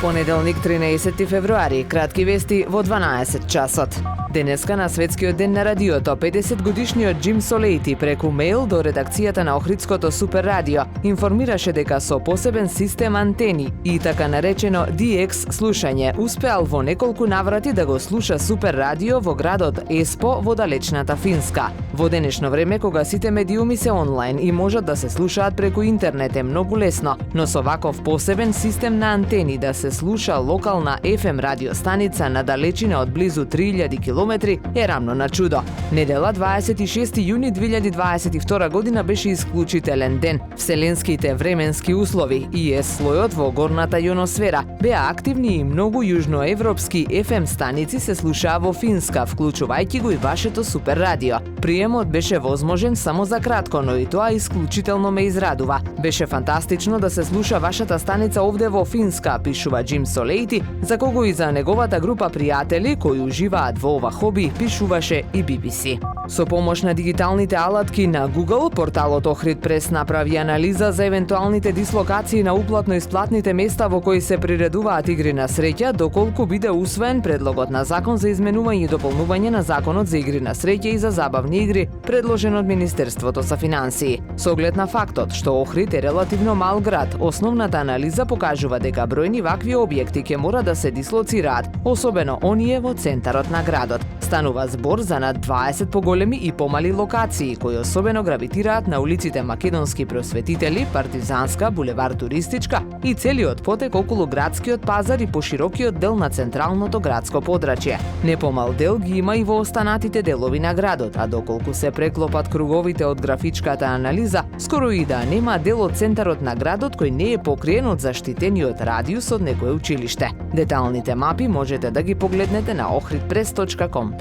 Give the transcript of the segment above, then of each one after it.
Понеделник 13 февруари, кратки вести во 12 часот. Денеска на светскиот ден на радиото, 50-годишниот Џим Солејти преку мејл до редакцијата на Охридското Супер Радио информираше дека со посебен систем антени и така наречено DX слушање успеал во неколку наврати да го слуша Супер Радио во градот Еспо во далечната Финска. Во денешно време кога сите медиуми се онлайн и можат да се слушаат преку интернет е многу лесно, но со ваков посебен систем на антени да се слуша локална FM радио станица на далечина од близу 3000 километри е рамно на чудо. Недела 26 јуни 2022 година беше исклучителен ден. Вселенските временски услови и слојот во горната јоносфера беа активни и многу јужноевропски FM станици се слушаа во Финска, вклучувајќи го и вашето Супер Радио. Приемот беше возможен само за кратко, но и тоа исклучително ме израдува. Беше фантастично да се слуша вашата станица овде во Финска, пишува Џим Солејти, за кого и за неговата група пријатели кои уживаат во ова хоби, пишуваше и BBC. Со помош на дигиталните алатки на Google, порталот Охрид Прес направи анализа за евентуалните дислокации на уплатно-исплатните места во кои се приредуваат игри на среќа, доколку биде усвоен предлогот на закон за изменување и дополнување на законот за игри на среќа и за забавни игри, предложен од Министерството за финансии. Со оглед на фактот што Охрид е релативно мал град, основната анализа покажува дека бројни вакви објекти ќе мора да се дислоцираат, особено оние во центарот на градот. Станува збор за над 20 поголеми и помали локации, кои особено гравитираат на улиците Македонски просветители, Партизанска, булевар Туристичка и целиот потек околу градскиот пазар и поширокиот дел на централното градско подрачје. Не помал дел ги има и во останатите делови на градот, а доколку се преклопат круговите од графичката анализа, скоро и да нема дел од центарот на градот кој не е покриен од заштитениот радиус од некое училиште. Деталните мапи можете да ги погледнете на ohridpress.com.mk.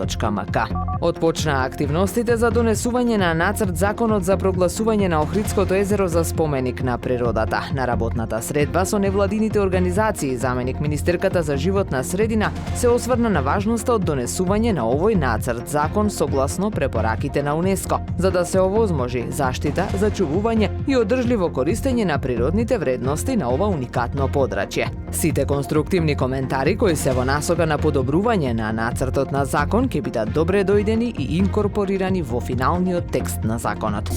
Отпочнаа активностите за донесување на нацрт законот за прогласување на Охридското езеро за споменик на природата. На работната средба со невладините организации, заменик министерката за животна средина се осврна на важноста од донесување на овој нацрт закон согласно препораките на УНЕСКО, за да се овозможи заштита, зачувување и одржливо користење на природните вредности на ова уникатно подрачје. Сите конструктивни коментари кои се во насока на подобрување на нацртот на закон ќе бидат добре дојдени и инкорпорирани во финалниот текст на законот.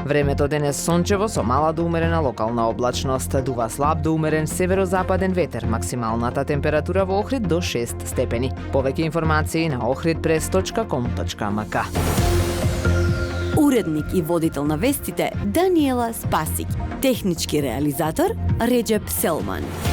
Времето денес сончево со мала до умерена локална облачност, дува слаб до умерен северозападен ветер, максималната температура во Охрид до 6 степени. Повеќе информации на ohridpress.com.mk. Уредник и водител на вестите Даниела Спасик, технички реализатор Реџеп Селман.